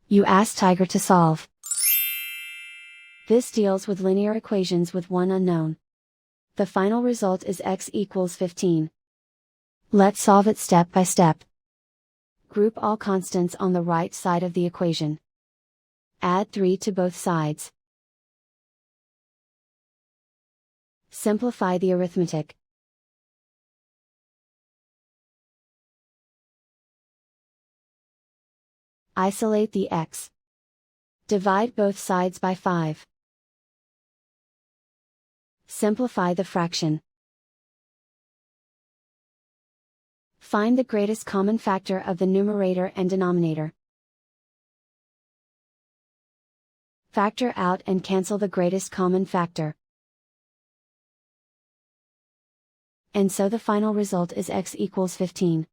You ask Tiger to solve. This deals with linear equations with one unknown. The final result is x equals 15. Let's solve it step by step. Group all constants on the right side of the equation. Add 3 to both sides. Simplify the arithmetic. Isolate the x. Divide both sides by 5. Simplify the fraction. Find the greatest common factor of the numerator and denominator. Factor out and cancel the greatest common factor. And so the final result is x equals 15.